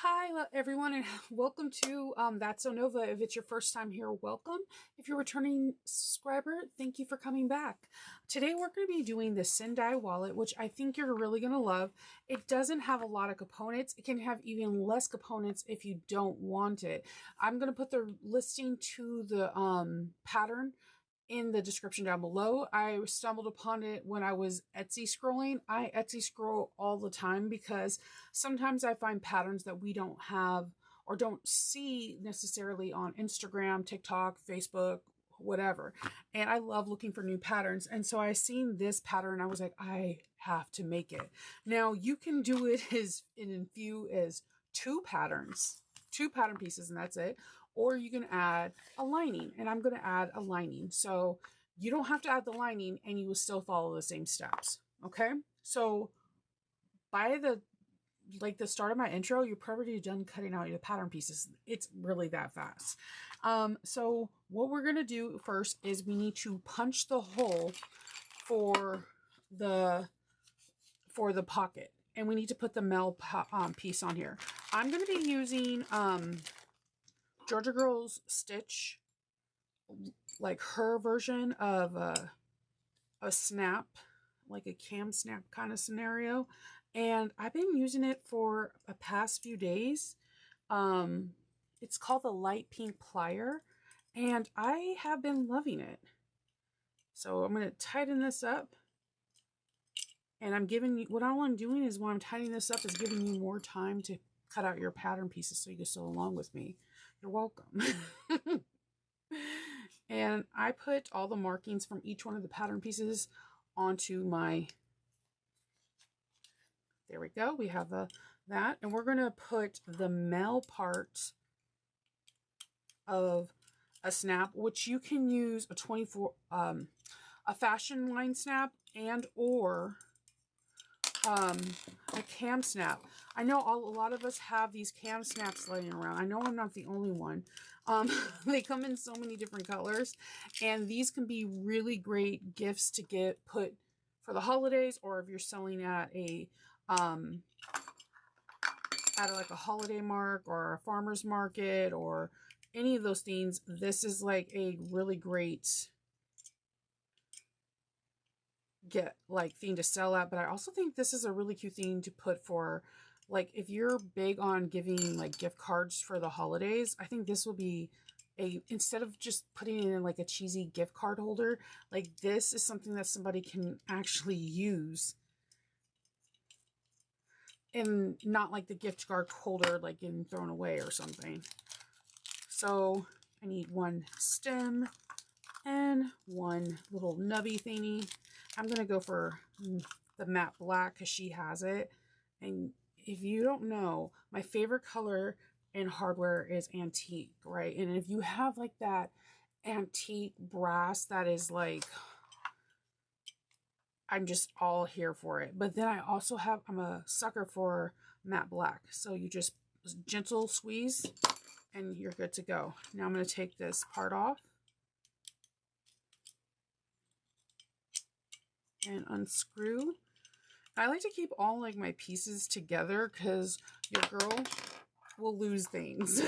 Hi, everyone, and welcome to That's So Nova. If it's your first time here, welcome. If you're a returning subscriber, thank you for coming back. Today, we're going to be doing the Sendai wallet, which I think you're really going to love. It doesn't have a lot of components. It can have even less components if you don't want it. I'm going to put the listing to the pattern in the description down below. I stumbled upon it when I was Etsy scrolling. I Etsy scroll all the time because sometimes I find patterns that we don't have or don't see necessarily on Instagram, TikTok, Facebook, whatever. And I love looking for new patterns. And so I seen this pattern. I was like, I have to make it. Now you can do it in few as two pattern pieces, and that's it. Or you can add a lining, and I'm going to add a lining. So you don't have to add the lining and you will still follow the same steps. Okay. So by the start of my intro, you're probably done cutting out your pattern pieces. It's really that fast. So what we're going to do first is we need to punch the hole for the pocket, and we need to put the mel piece on here. I'm going to be using Georgia Girl's Stitch, like her version of a snap, like a cam snap kind of scenario. And I've been using it for a past few days. It's called the light pink plier, and I have been loving it. So I'm going to tighten this up. And I'm giving you, what I'm doing is, when I'm tightening this up, is giving you more time to cut out your pattern pieces so you can sew along with me. You're welcome. And I put all the markings from each one of the pattern pieces onto my, there we go. We have that, and we're going to put the mel part of a snap, which you can use a 24, a fashion line snap, and or a cam snap. I know a lot of us have these cam snaps laying around. I know I'm not the only one. They come in so many different colors, and these can be really great gifts to get put for the holidays, or if you're selling at a like a holiday mark or a farmer's market or any of those things. This is like a really great thing to sell at. But I also think this is a really cute thing to put for, like, if you're big on giving like gift cards for the holidays. I think this will be instead of just putting it in like a cheesy gift card holder, like this is something that somebody can actually use, and not like the gift card holder like getting thrown away or something. So I need one stem and one little nubby thingy. I'm going to go for the matte black because she has it. And if you don't know, my favorite color in hardware is antique, right? And if you have like that antique brass, that is like, I'm just all here for it. But then I also I'm a sucker for matte black. So you just gentle squeeze and you're good to go. Now I'm going to take this part off and unscrew. I like to keep all like my pieces together because your girl will lose things.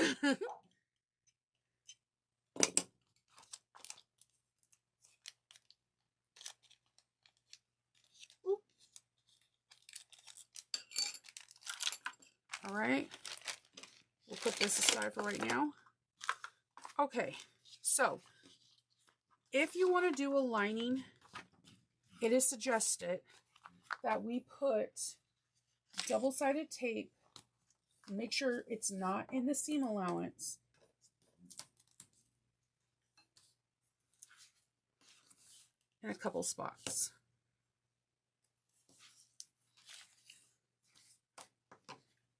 All right, we'll put this aside for right now. Okay, so if you want to do a lining, it is suggested that we put double-sided tape. Make sure it's not in the seam allowance. In a couple spots.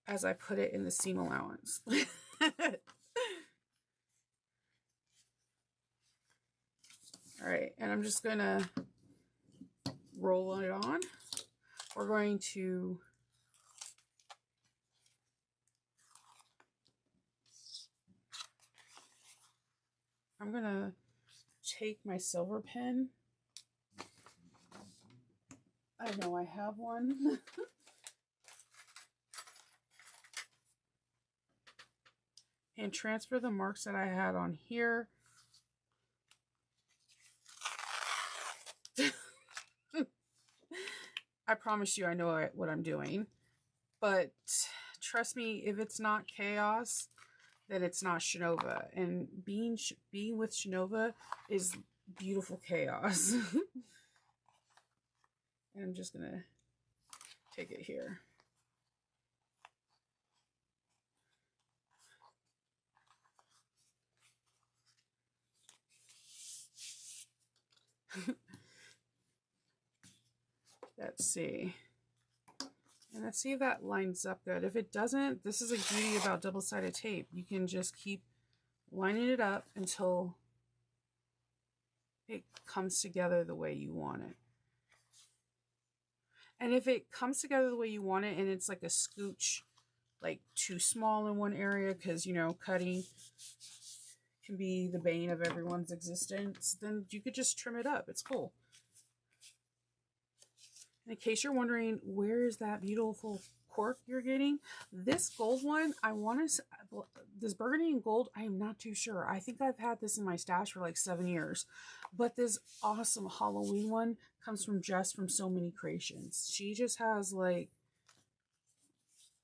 As I put it in the seam allowance. All right, and I'm just going to roll it on. We're going to I'm going to take my silver pen. I know I have one. and transfer the marks that I had on here. I promise you I know what I'm doing, but trust me, if it's not chaos, then it's not Shinova. And being with Shinova is beautiful chaos. And I'm just gonna take it here. Let's see. And let's see if that lines up good. If it doesn't, this is a beauty about double-sided tape. You can just keep lining it up until it comes together the way you want it. And if it comes together the way you want it and it's like a scooch, like too small in one area, because, you know, cutting can be the bane of everyone's existence, then you could just trim it up. It's cool. In case you're wondering, where is that beautiful cork you're getting? This gold one, I want to, this burgundy and gold, I am not too sure. I think I've had this in my stash for like 7 years. But this awesome Halloween one comes from Jess from So Many Creations. She just has like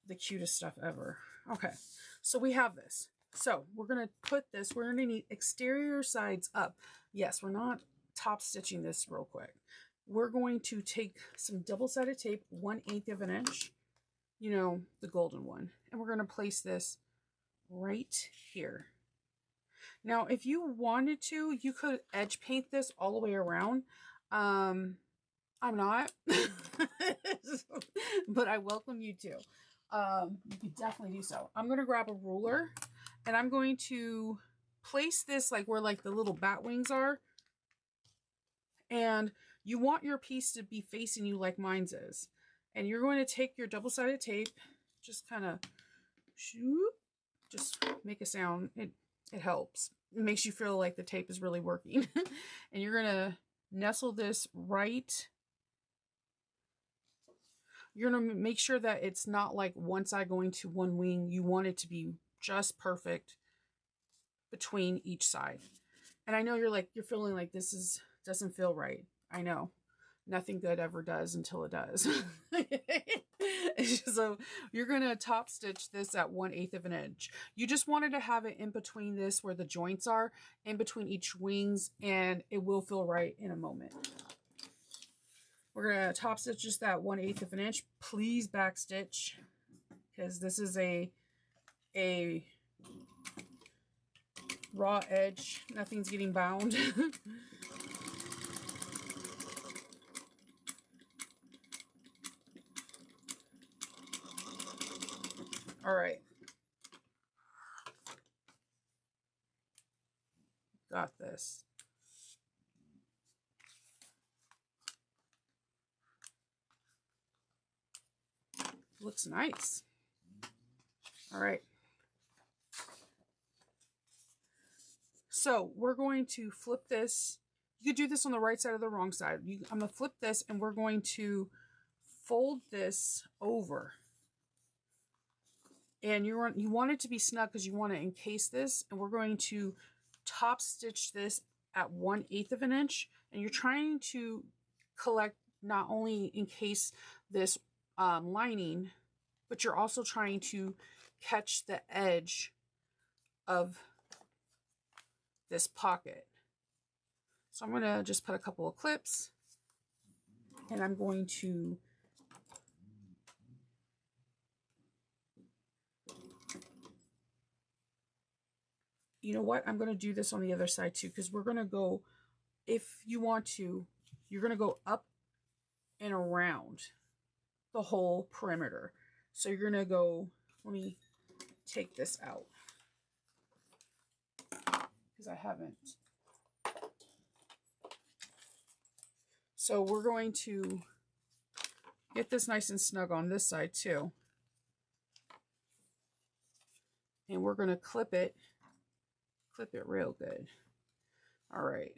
the cutest stuff ever. Okay, so we have this. So we're going to put this, we're going to need exterior sides up. Yes, we're not top stitching this real quick. We're going to take some double-sided tape, 1/8 of an inch, you know, the golden one, and we're going to place this right here. Now, if you wanted to, you could edge paint this all the way around. I'm not, but I welcome you to. You could definitely do so. I'm going to grab a ruler, and I'm going to place this like where like the little bat wings are, and you want your piece to be facing you like mine's is. And you're going to take your double-sided tape, just kind of shoot, just make a sound. It helps. It makes you feel like the tape is really working. And you're going to nestle this right. You're going to make sure that it's not like one side going to one wing. You want it to be just perfect between each side. And I know you're feeling like this doesn't feel right. I know. Nothing good ever does until it does. So you're going to top stitch this at 1/8 of an inch. You just wanted to have it in between this where the joints are, in between each wings, and it will feel right in a moment. We're going to top stitch just that 1/8 of an inch. Please back stitch, because this is a raw edge. Nothing's getting bound. All right. Got this. Looks nice. All right. So we're going to flip this. You could do this on the right side or the wrong side. I'm going to flip this, and we're going to fold this over. And you want it to be snug because you want to encase this. And we're going to top stitch this at 1/8 of an inch. And you're trying to collect, not only encase this lining, but you're also trying to catch the edge of this pocket. So I'm going to just put a couple of clips, and I'm going to you know what? I'm going to do this on the other side too, because we're going to go, if you want to, you're going to go up and around the whole perimeter. So you're going to go, let me take this out, because I haven't. So we're going to get this nice and snug on this side too. And we're going to clip it real good. All right.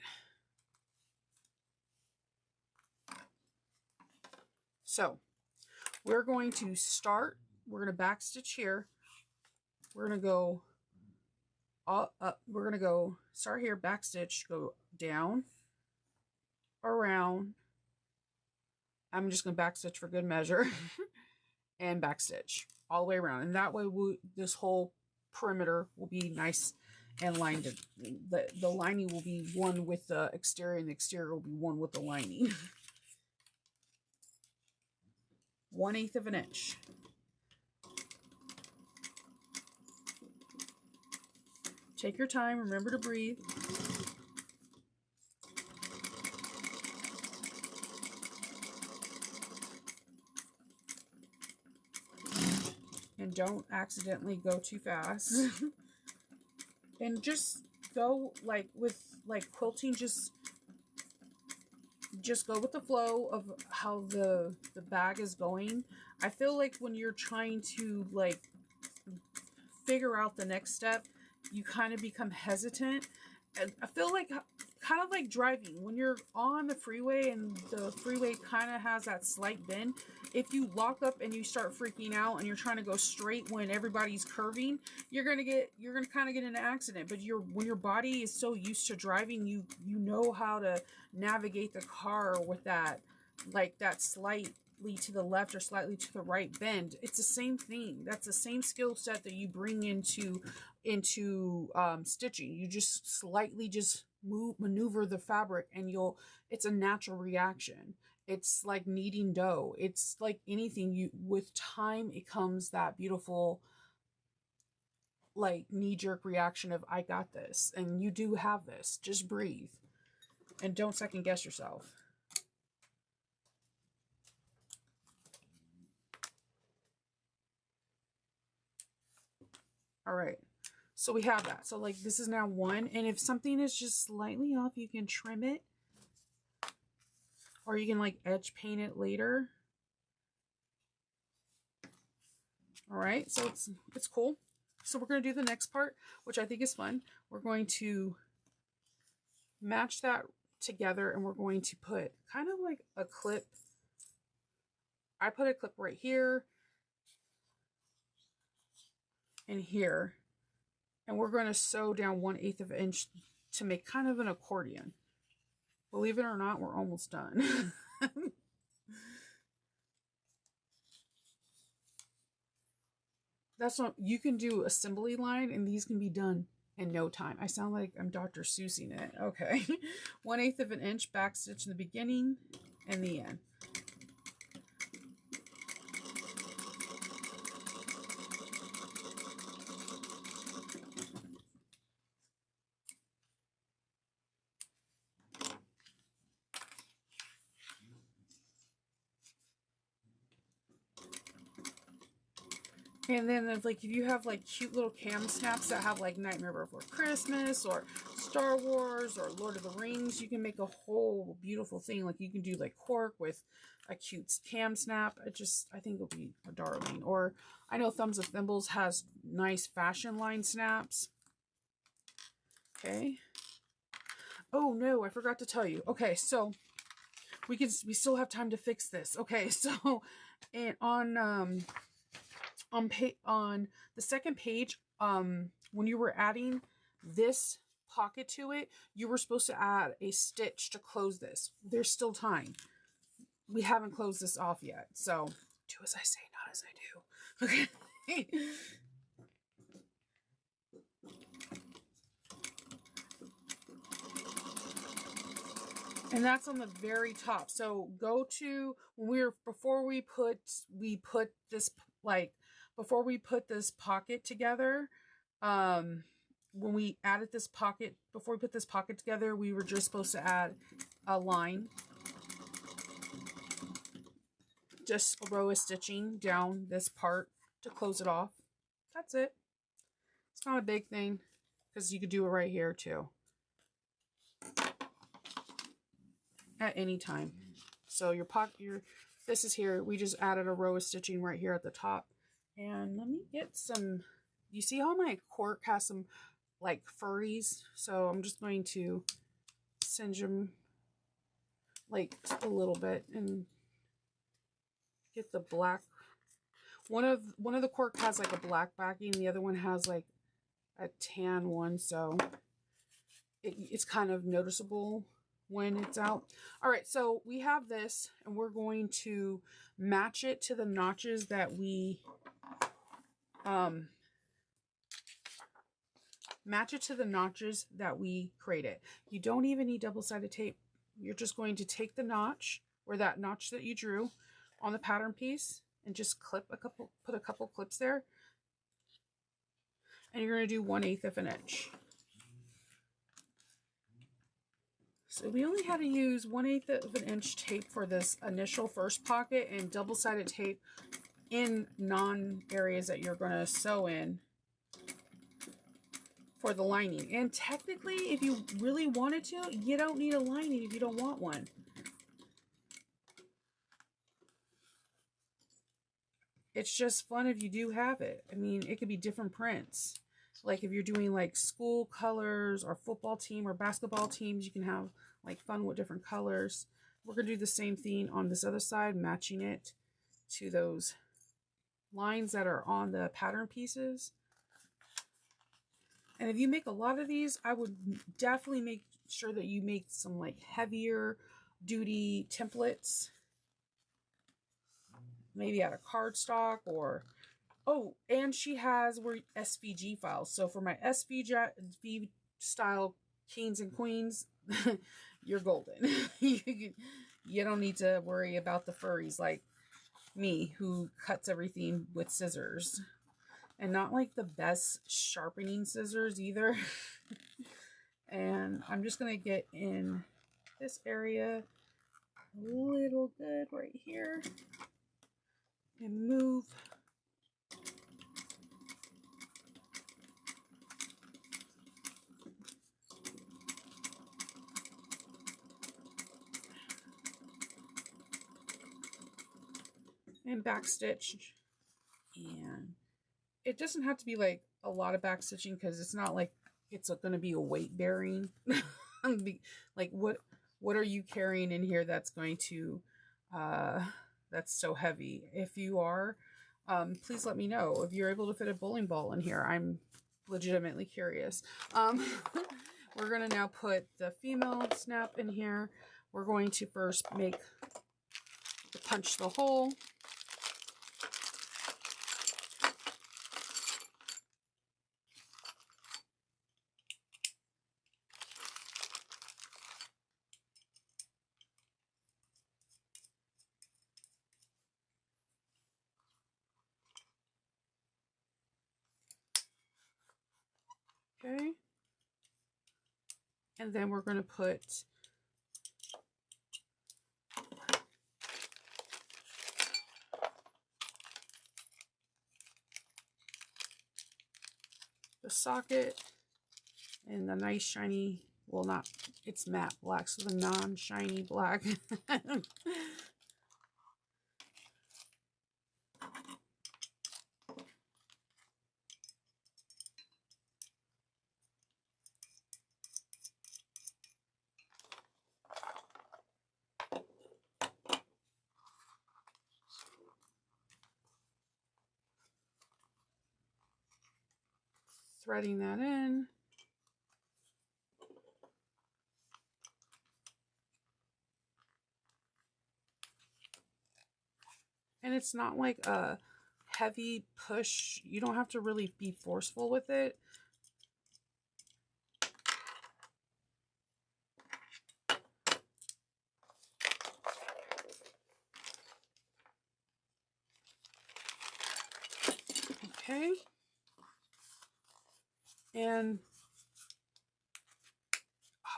So we're going to start, we're going to back stitch here. We're going to go all up. We're going to go start here, back stitch, go down, around. I'm just going to back stitch for good measure and back stitch all the way around. And that way this whole perimeter will be nice and lined. The lining will be one with the exterior, and the exterior will be one with the lining. 1/8 of an inch. Take your time, remember to breathe. And don't accidentally go too fast. And just go like with like quilting, just go with the flow of how the bag is going. I feel like when you're trying to like figure out the next step, you kind of become hesitant. And I feel like kind of like driving when you're on the freeway and the freeway kind of has that slight bend. If you lock up and you start freaking out and you're trying to go straight when everybody's curving, you're gonna kind of get in an accident. But when your body is so used to driving, you know how to navigate the car with that, like that slightly to the left or slightly to the right bend. It's the same thing. That's the same skill set that you bring into stitching. You just slightly maneuver the fabric, and it's a natural reaction. It's like kneading dough. It's like anything. With time, it comes that beautiful like knee-jerk reaction of, I got this. And you do have this. Just breathe and don't second guess yourself. All right, so we have that. So like this is now 1, and if something is just slightly off, you can trim it, or you can like edge paint it later. All right, so it's cool. So we're going to do the next part, which I think is fun. We're going to match that together, and we're going to put kind of like a clip. I put a clip right here and here, and we're going to sew down 1/8 of an inch to make kind of an accordion. Believe it or not, we're almost done. That's what you can do, assembly line, and these can be done in no time. I sound like I'm Dr. Seussing it. Okay. 1/8 of an inch back stitch in the beginning and the end. And then like if you have like cute little cam snaps that have like Nightmare Before Christmas or Star Wars or Lord of the Rings, you can make a whole beautiful thing. Like you can do like Cork with a cute cam snap. I think it'll be a darling. Or I know Thumbs of Thimbles has nice fashion line snaps. Okay. Oh no, I forgot to tell you. Okay, so we still have time to fix this. Okay, so and on the second page, when you were adding this pocket to it, you were supposed to add a stitch to close this. There's still time. We haven't closed this off yet, so do as I say, not as I do. Okay. And that's on the very top. So go to before we put this pocket together, when we added this pocket, before we put this pocket together, we were just supposed to add a line, just a row of stitching down this part to close it off. That's it. It's not a big thing, because you could do it right here too at any time. So this is here. We just added a row of stitching right here at the top. And let me get some, you see how my cork has some like furries? So I'm just going to singe them like a little bit and get the black. One of the cork has like a black backing. The other one has like a tan one, so it's kind of noticeable when it's out. All right, so we have this, and we're going to match it to the notches that we created. You don't even need double-sided tape. You're just going to take the notch, or that notch that you drew on the pattern piece, and just put a couple clips there. And you're going to do 1/8 of an inch. So we only had to use 1/8 of an inch tape for this initial first pocket, and double-sided tape in non-areas that you're going to sew in for the lining. And technically, if you really wanted to, you don't need a lining if you don't want one. It's just fun if you do have it. I mean, it could be different prints. Like if you're doing like school colors or football team or basketball teams, you can have like fun with different colors. We're going to do the same thing on this other side, matching it to those lines that are on the pattern pieces. And if you make a lot of these, I would definitely make sure that you make some like heavier duty templates. Maybe out of cardstock or... Oh, and she has SVG files. So for my SVG style kings and queens, you're golden. You don't need to worry about the furries like me, who cuts everything with scissors. And not like the best sharpening scissors either. And I'm just going to get in this area a little good right here. And move. And backstitch. And it doesn't have to be like a lot of backstitching, because it's not like it's going to be a weight bearing. Like what are you carrying in here that's going to that's so heavy? If you are, please let me know. If you're able to fit a bowling ball in here, I'm legitimately curious. We're going to now put the female snap in here. We're going to first punch the hole. Okay. And then we're going to put the socket and the nice shiny, well, not, it's matte black, so the non-shiny black. Threading that in. And it's not like a heavy push. You don't have to really be forceful with it. Okay. And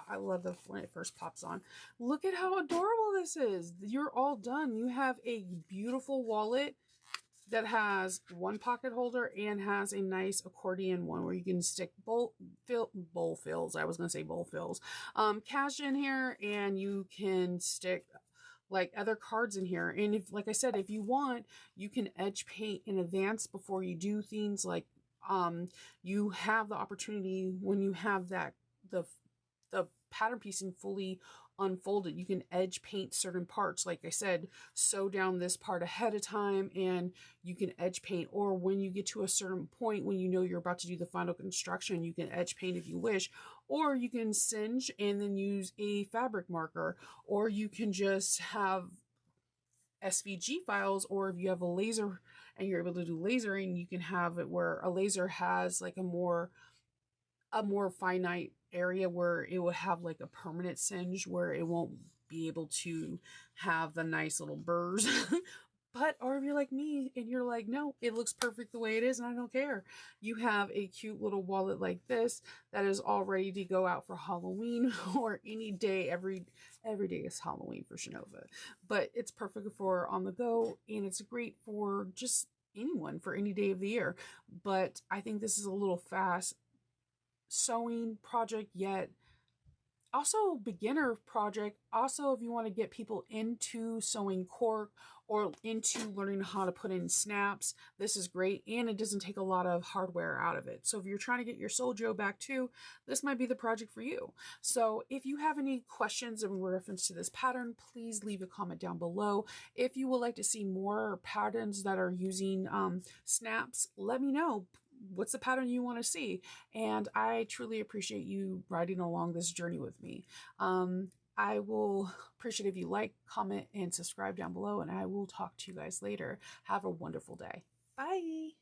I love when it first pops on. Look at how adorable this is. You're all done. You have a beautiful wallet that has one pocket holder and has a nice accordion one where you can stick bowl fills. I was going to say bowl fills. Cash in here, and you can stick like other cards in here. And if, like I said, if you want, you can edge paint in advance before you do things. Like you have the opportunity when you have that the pattern piecing fully unfolded. You can edge paint certain parts. Like I said, sew down this part ahead of time and you can edge paint. Or when you get to a certain point, when you know you're about to do the final construction, you can edge paint if you wish. Or you can singe and then use a fabric marker. Or you can just have SVG files, or if you have a laser and you're able to do lasering, you can have it where a laser has like a more finite area where it will have like a permanent singe where it won't be able to have the nice little burrs. But, or if you're like me and you're like, no, it looks perfect the way it is and I don't care. You have a cute little wallet like this that is all ready to go out for Halloween or any day. Every day is Halloween for Shenova. But it's perfect for on the go, and it's great for just anyone for any day of the year. But I think this is a little fast sewing project, yet also beginner project. Also, if you want to get people into sewing cork or into learning how to put in snaps, this is great, and it doesn't take a lot of hardware out of it. So if you're trying to get your Sojo back too, this might be the project for you. So if you have any questions in reference to this pattern, please leave a comment down below. If you would like to see more patterns that are using snaps, let me know. What's the pattern you want to see? And I truly appreciate you riding along this journey with me. I will appreciate if you like, comment, and subscribe down below, and I will talk to you guys later. Have a wonderful day. Bye.